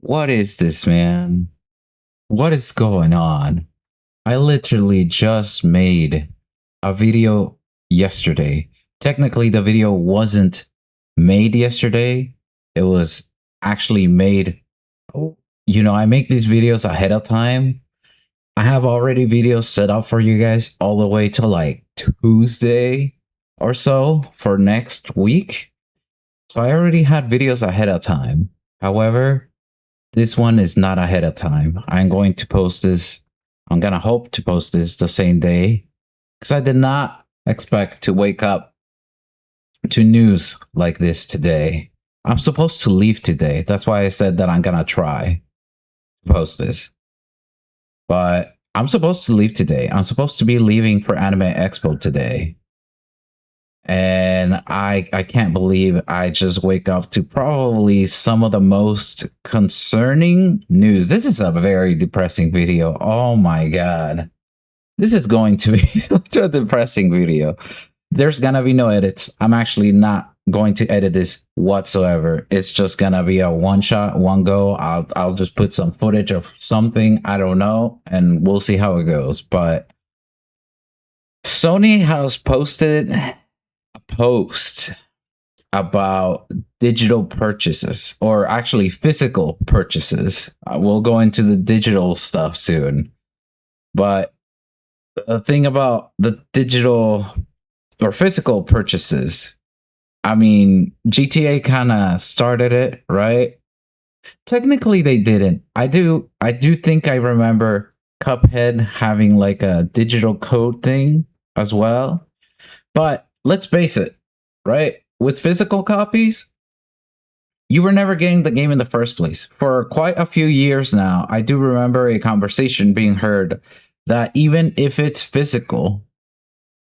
What is this, man? What is going on? I literally just made a video yesterday. Technically, the video wasn't made yesterday. It was actually made. I make these videos ahead of time. I have already videos set up for you guys all the way to like Tuesday or so for next week. So I already had videos ahead of time. However, this one is not ahead of time. I'm going to post this. I'm going to hope to post this the same day because I did not expect to wake up to news like this today. I'm supposed to leave today. That's why I said that I'm going to try to post this. But I'm supposed to leave today. I'm supposed to be leaving for Anime Expo today. And I can't believe I just wake up to probably some of the most concerning news. This is a very depressing video. Oh my god. This is going to be such a depressing video. There's gonna be no edits. I'm actually not going to edit this whatsoever. It's just gonna be a one shot, one go. I'll just put some footage of something, I don't know, and we'll see how it goes. But Sony has posted post about digital purchases, or actually physical purchases. We'll go into the digital stuff soon. But the thing about the digital or physical purchases, I mean, GTA kind of started it, right? Technically they didn't. I do think I remember Cuphead having like a digital code thing as well. But let's face it, right? With physical copies, you were never getting the game in the first place. For quite a few years now, I do remember a conversation being heard that even if it's physical,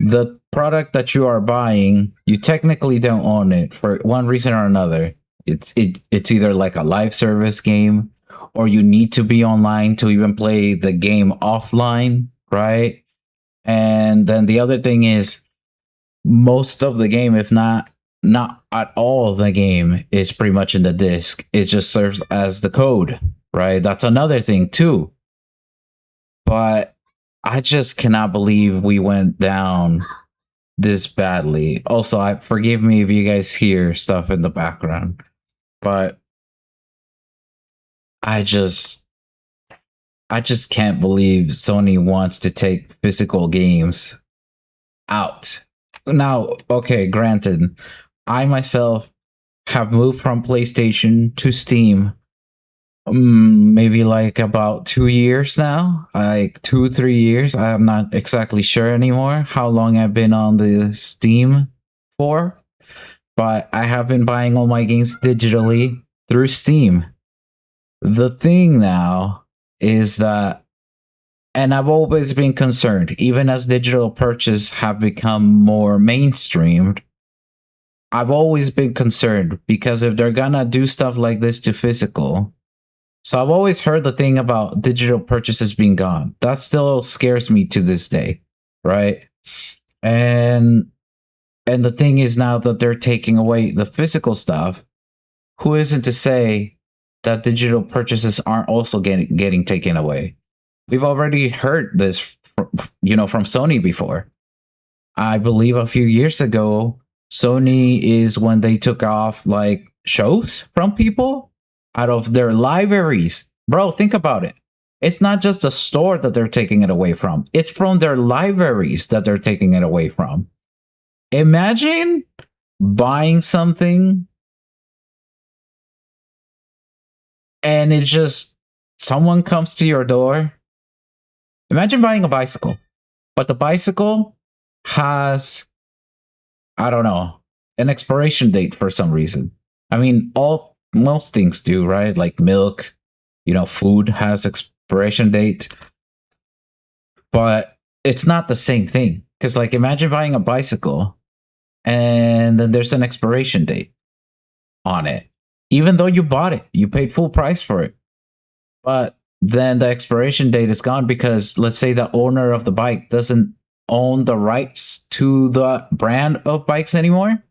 the product that you are buying, you technically don't own it for one reason or another. It's either like a live service game, or you need to be online to even play the game offline, right? And then the other thing is, most of the game, if not at all the game, is pretty much in the disc. It just serves as the code, right? That's another thing too. But I just cannot believe we went down this badly. Also, forgive me if you guys hear stuff in the background, but I just can't believe Sony wants to take physical games out. Now, okay, granted, I myself have moved from PlayStation to Steam maybe like about 2 years now, like 2-3 years. I'm not exactly sure anymore how long I've been on the Steam for, but I have been buying all my games digitally through Steam. The thing now is that, and I've always been concerned, even as digital purchase have become more mainstreamed, I've always been concerned because if they're gonna do stuff like this to physical, so I've always heard the thing about digital purchases being gone. That still scares me to this day, right? And the thing is now that they're taking away the physical stuff, who isn't to say that digital purchases aren't also getting taken away? We've already heard this, from Sony before. I believe a few years ago, Sony is when they took off like shows from people out of their libraries. Bro, think about it. It's not just the store that they're taking it away from. It's from their libraries that they're taking it away from. Imagine buying something and it's just someone comes to your door. Imagine buying a bicycle, but the bicycle has, I don't know, an expiration date for some reason. I mean, most things do, right? Like milk, food has expiration date, but it's not the same thing. Because like, imagine buying a bicycle and then there's an expiration date on it. Even though you bought it, you paid full price for it. But then the expiration date is gone because, let's say, the owner of the bike doesn't own the rights to the brand of bikes anymore.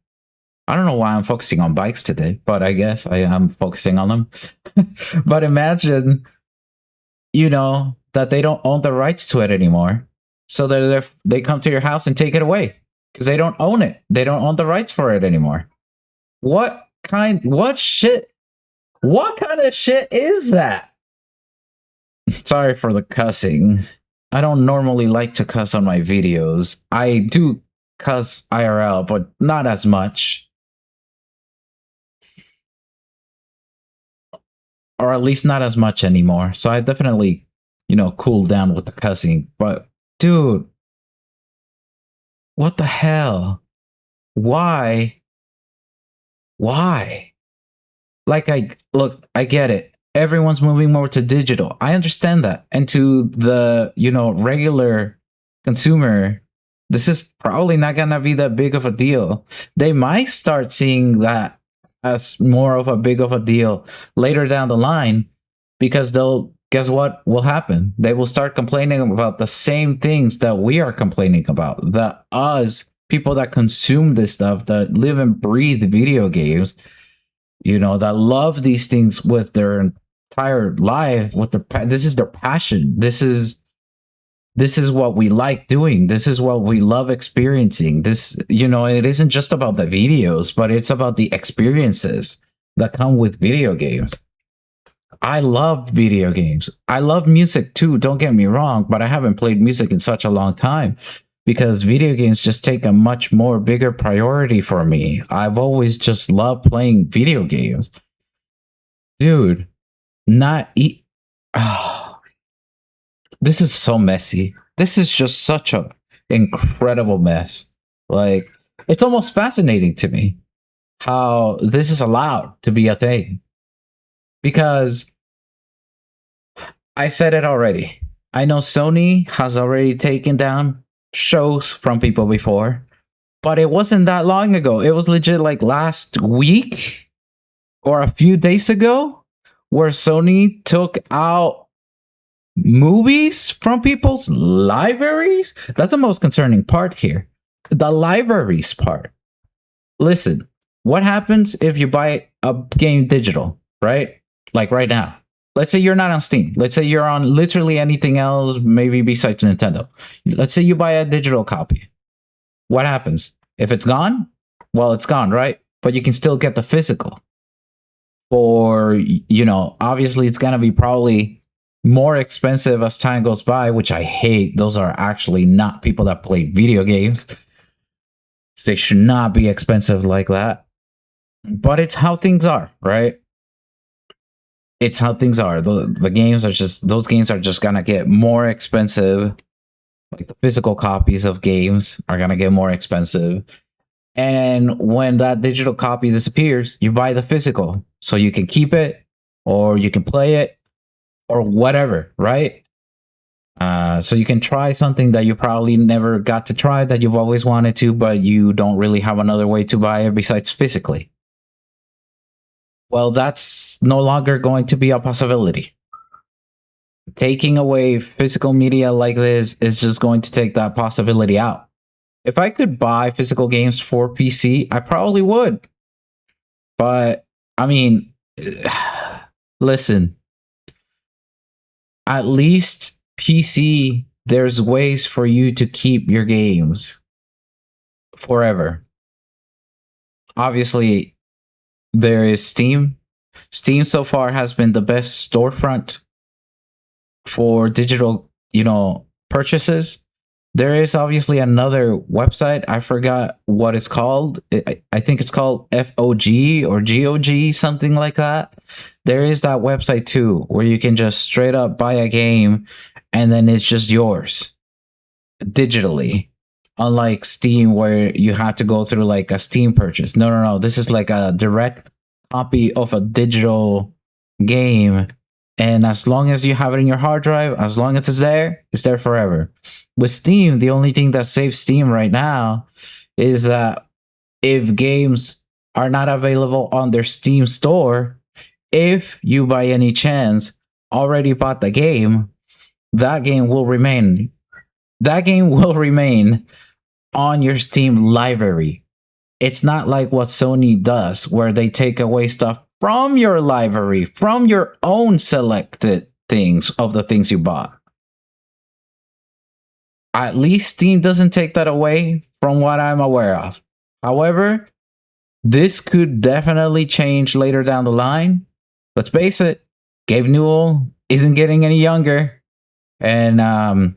I don't know why I'm focusing on bikes today, but I guess I am focusing on them. But imagine, that they don't own the rights to it anymore. So they come to your house and take it away because they don't own it. They don't own the rights for it anymore. What shit? What kind of shit is that? Sorry for the cussing. I don't normally like to cuss on my videos. I do cuss IRL, but not as much. Or at least not as much anymore. So I definitely, cooled down with the cussing. But dude, what the hell? Why? Why? Like, I get it. Everyone's moving more to digital. I understand that. And to the, regular consumer, this is probably not gonna be that big of a deal. They might start seeing that as more of a big of a deal later down the line, because they'll guess what will happen? They will start complaining about the same things that we are complaining about. That us people that consume this stuff, that live and breathe video games, that love these things with their entire life, this is their passion. This is what we like doing. This is what we love experiencing. It isn't just about the videos, but it's about the experiences that come with video games. I love video games. I love music too, don't get me wrong, but I haven't played music in such a long time because video games just take a much more bigger priority for me. I've always just loved playing video games. Dude, this is so messy. This is just such an incredible mess. Like, it's almost fascinating to me how this is allowed to be a thing. Because I said it already. I know Sony has already taken down shows from people before, but it wasn't that long ago. It was legit like last week or a few days ago where Sony took out movies from people's libraries. That's the most concerning part here. The libraries part. Listen, what happens if you buy a game digital, right? Like right now. Let's say you're not on Steam. Let's say you're on literally anything else, maybe besides Nintendo. Let's say you buy a digital copy. What happens? If it's gone, well, it's gone, right? But you can still get the physical. Or, obviously it's going to be probably more expensive as time goes by, which I hate. Those are actually not people that play video games. They should not be expensive like that. But it's how things are, right? It's how things are. The games are just, those games are just gonna get more expensive. Like the physical copies of games are gonna get more expensive. And when that digital copy disappears, you buy the physical so you can keep it or you can play it or whatever, right? So you can try something that you probably never got to try that you've always wanted to, but you don't really have another way to buy it besides physically. Well, that's no longer going to be a possibility. Taking away physical media like this is just going to take that possibility out. If I could buy physical games for PC, I probably would. But, I mean, listen, at least PC, there's ways for you to keep your games forever. Obviously, there is Steam. Steam so far has been the best storefront for digital, purchases. There is obviously another website. I forgot what it's called. I think it's called FOG or GOG, something like that. There is that website too, where you can just straight up buy a game and then it's just yours digitally. Unlike Steam, where you have to go through like a Steam purchase. No. This is like a direct copy of a digital game. And as long as you have it in your hard drive, as long as it's there forever. With Steam, the only thing that saves Steam right now is that if games are not available on their Steam store, if you by any chance already bought the game, that game will remain on your Steam library. It's not like what Sony does, where they take away stuff from your library, from your own selected things of the things you bought. At least Steam doesn't take that away from what I'm aware of. However, this could definitely change later down the line. Let's face it, Gabe Newell isn't getting any younger. And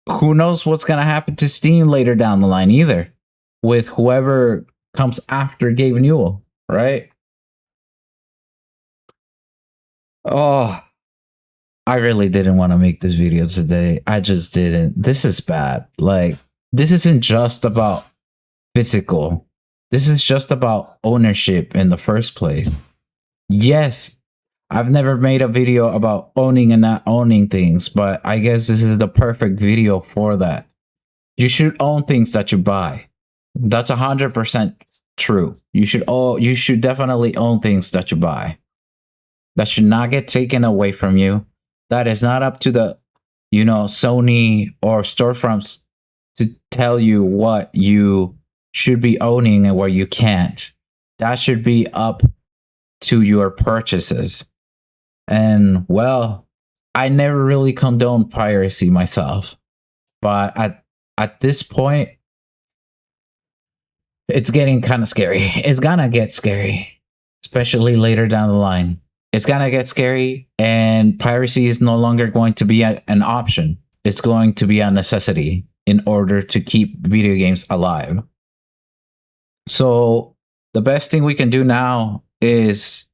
who knows what's going to happen to Steam later down the line either, with whoever comes after Gabe Newell, right? Oh, I really didn't want to make this video today. I just didn't. This is bad. Like, this isn't just about physical. This is just about ownership in the first place. Yes, I've never made a video about owning and not owning things, but I guess this is the perfect video for that. You should own things that you buy. That's 100% true. You should definitely own things that you buy. That should not get taken away from you. That is not up to the, Sony or storefronts to tell you what you should be owning and where you can't. That should be up to your purchases. And well, I never really condone piracy myself, but at this point, it's getting kind of scary. It's gonna get scary, especially later down the line. It's gonna get scary, and piracy is no longer going to be an option. It's going to be a necessity in order to keep video games alive. So the best thing we can do now is,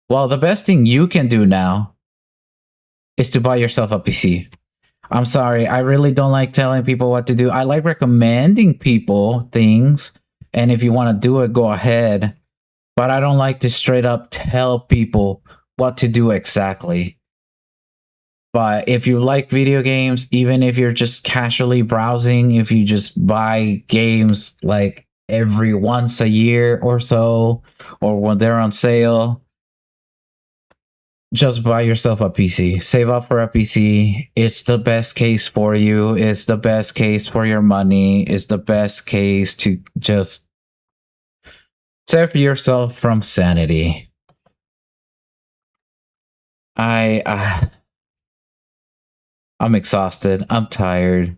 well, the best thing you can do now is to buy yourself a PC. I'm sorry, I really don't like telling people what to do. I like recommending people things, and if you want to do it, go ahead. But I don't like to straight up tell people what to do exactly. But if you like video games, even if you're just casually browsing, if you just buy games like every once a year or so, or when they're on sale, just buy yourself a PC. Save up for a PC. It's the best case for you. It's the best case for your money. It's the best case to just save yourself from sanity. I'm exhausted. I'm tired.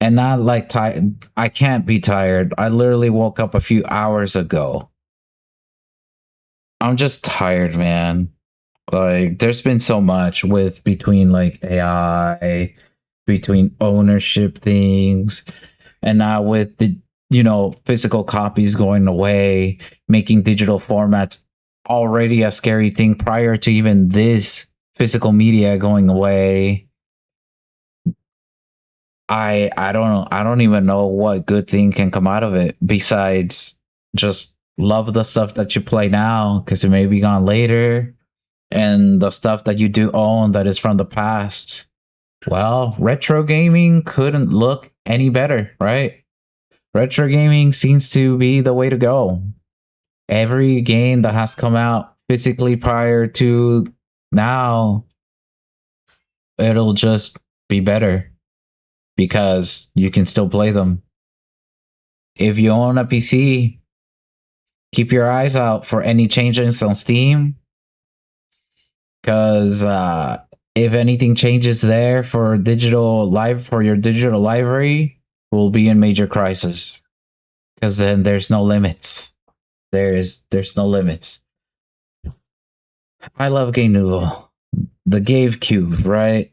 And not like tired. I can't be tired. I literally woke up a few hours ago. I'm just tired, man. Like, there's been so much between like AI, between ownership things, and now with the physical copies going away, making digital formats already a scary thing prior to even this physical media going away. I don't even know what good thing can come out of it besides just love the stuff that you play now because it may be gone later, and the stuff that you do own that is from the past. Well, retro gaming couldn't look any better, right? Retro gaming seems to be the way to go. Every game that has come out physically prior to now, it'll just be better because you can still play them. If you own a PC, keep your eyes out for any changes on Steam, because if anything changes there for your digital library, we'll be in major crisis, because then there's no limits. There's no limits. I love Game Noodle. The Gave Cube, right?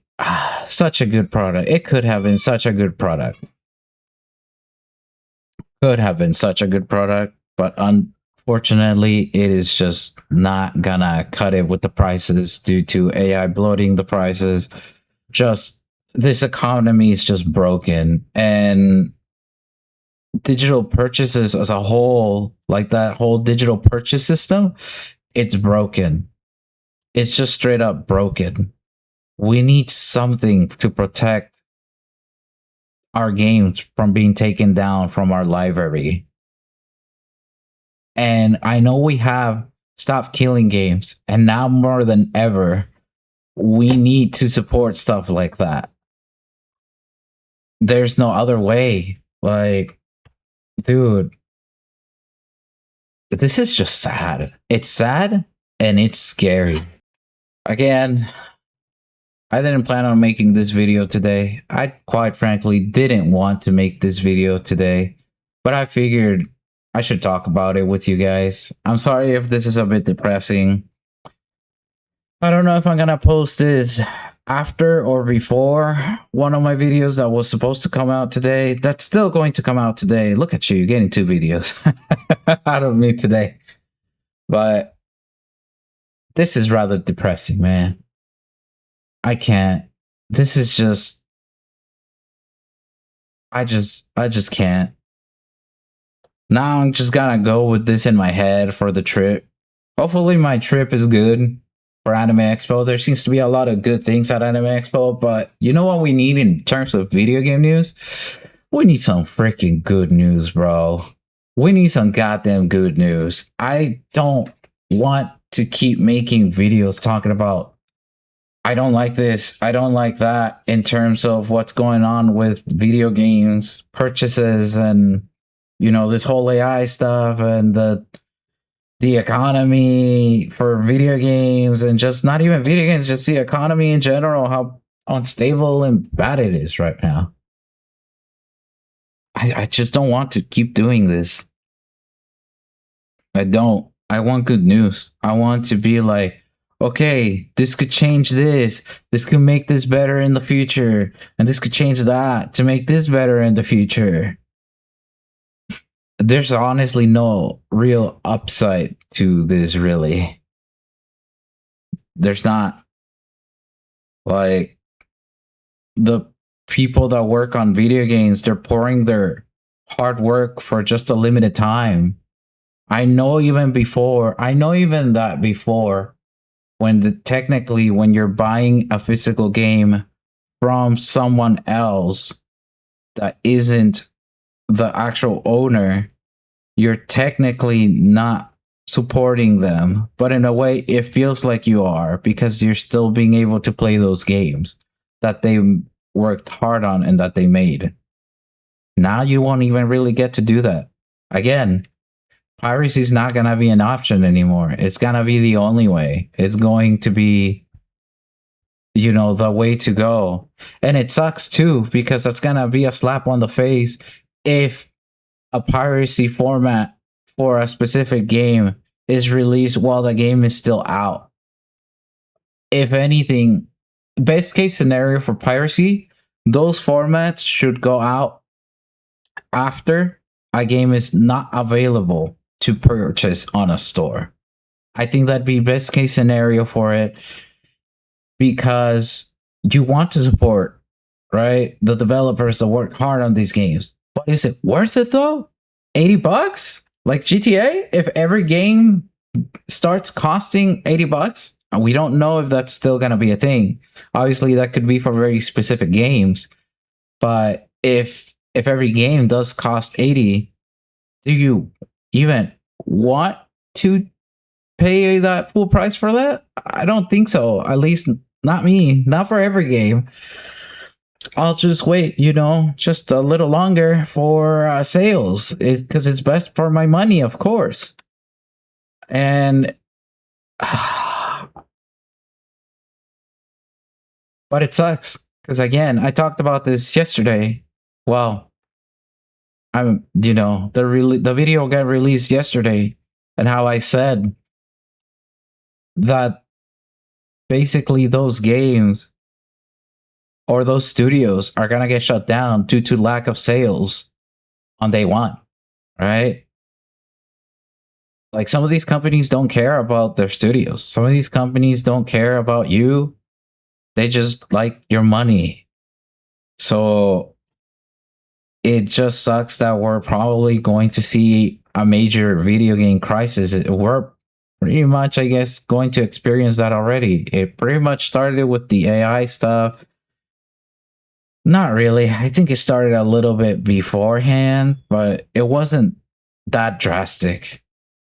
Such a good product. It could have been such a good product. Could have been such a good product, but unfortunately, it is just not gonna cut it with the prices due to AI bloating the prices. Just this economy is just broken, and digital purchases as a whole, like that whole digital purchase system, it's broken. It's just straight up broken. We need something to protect our games from being taken down from our library. And I know we have stopped killing games, and now more than ever, we need to support stuff like that. There's no other way. Like, dude, this is just sad. It's sad and it's scary. Again, I didn't plan on making this video today. I quite frankly didn't want to make this video today, but I figured I should talk about it with you guys. I'm sorry if this is a bit depressing. I don't know if I'm gonna post this after or before one of my videos that was supposed to come out today. That's still going to come out today. Look at you, getting 2 videos out of me today. But this is rather depressing, man. I can't. This is just I just can't. Now I'm just gonna go with this in my head for the trip. Hopefully my trip is good for Anime Expo. There seems to be a lot of good things at Anime Expo, but you know what we need in terms of video game news? We need some freaking good news, bro. We need some goddamn good news. I don't want to keep making videos talking about I don't like this, I don't like that in terms of what's going on with video games purchases and this whole AI stuff and the economy for video games and just not even video games, just the economy in general, how unstable and bad it is right now. I just don't want to keep doing this. I don't. I want good news. I want to be like, okay, this could change this. This could make this better in the future. And this could change that to make this better in the future. There's honestly no real upside to this, really. There's not. Like, the people that work on video games, they're pouring their hard work for just a limited time. I know even that before, technically when you're buying a physical game from someone else that isn't the actual owner, you're technically not supporting them, but in a way it feels like you are, because you're still being able to play those games that they worked hard on and that they made. Now you won't even really get to do that. Again, piracy is not going to be an option anymore. It's going to be the only way. It's going to be, the way to go. And it sucks too, because that's going to be a slap on the face if a piracy format for a specific game is released while the game is still out. If anything, best case scenario for piracy, those formats should go out after a game is not available to purchase on a store. I think that'd be best case scenario for it, because you want to support, right, the developers that work hard on these games. But is it worth it though? $80? Like GTA? If every game starts costing $80? We don't know if that's still going to be a thing. Obviously, that could be for very specific games. But if every game does cost 80, do you even want to pay that full price for that? I don't think so. At least not me. Not for every game. I'll just wait, just a little longer for sales, because it's best for my money, of course. And but it sucks, because again, I talked about this yesterday. Well, the video got released yesterday, and how I said that basically those games or those studios are gonna get shut down due to lack of sales on day one, right? Like, some of these companies don't care about their studios. Some of these companies don't care about you. They just like your money. So it just sucks that we're probably going to see a major video game crisis. We're pretty much, I guess, going to experience that already. It pretty much started with the AI stuff. Not really. I think it started a little bit beforehand, but it wasn't that drastic.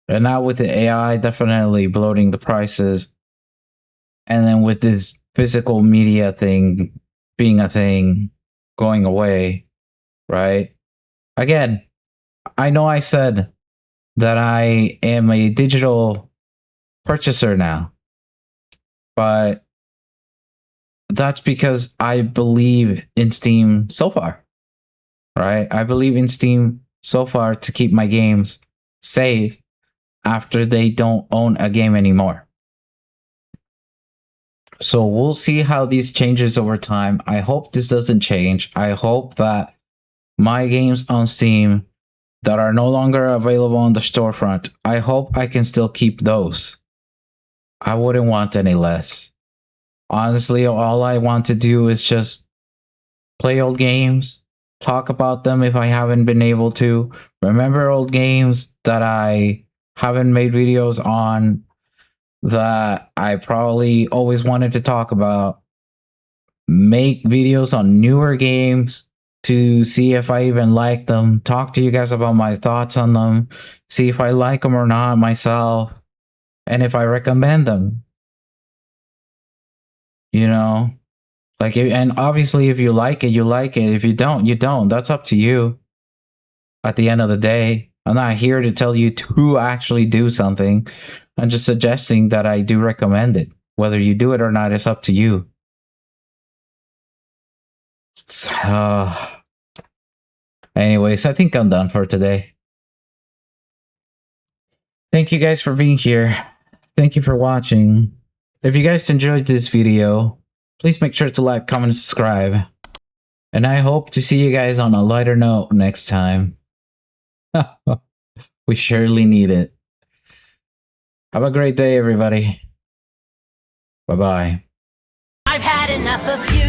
And now with the AI definitely bloating the prices, and then with this physical media thing being a thing going away, right? Again, I know I said that I am a digital purchaser now. But that's because I believe in Steam so far, right? I believe in Steam so far to keep my games safe after they don't own a game anymore. So we'll see how these changes over time. I hope this doesn't change. I hope that my games on Steam that are no longer available on the storefront, I hope I can still keep those. I wouldn't want any less. Honestly, all I want to do is just play old games, talk about them if I haven't been able to, remember old games that I haven't made videos on that I probably always wanted to talk about, make videos on newer games to see if I even like them, talk to you guys about my thoughts on them, see if I like them or not myself, and if I recommend them. You know, like, and obviously, if you like it, you like it. If you don't, you don't. That's up to you. At the end of the day, I'm not here to tell you to actually do something. I'm just suggesting that I do recommend it. Whether you do it or not, it's up to you. Anyways, I think I'm done for today. Thank you guys for being here. Thank you for watching. If you guys enjoyed this video, please make sure to like, comment, and subscribe. And I hope to see you guys on a lighter note next time. We surely need it. Have a great day, everybody. Bye-bye. I've had enough of you.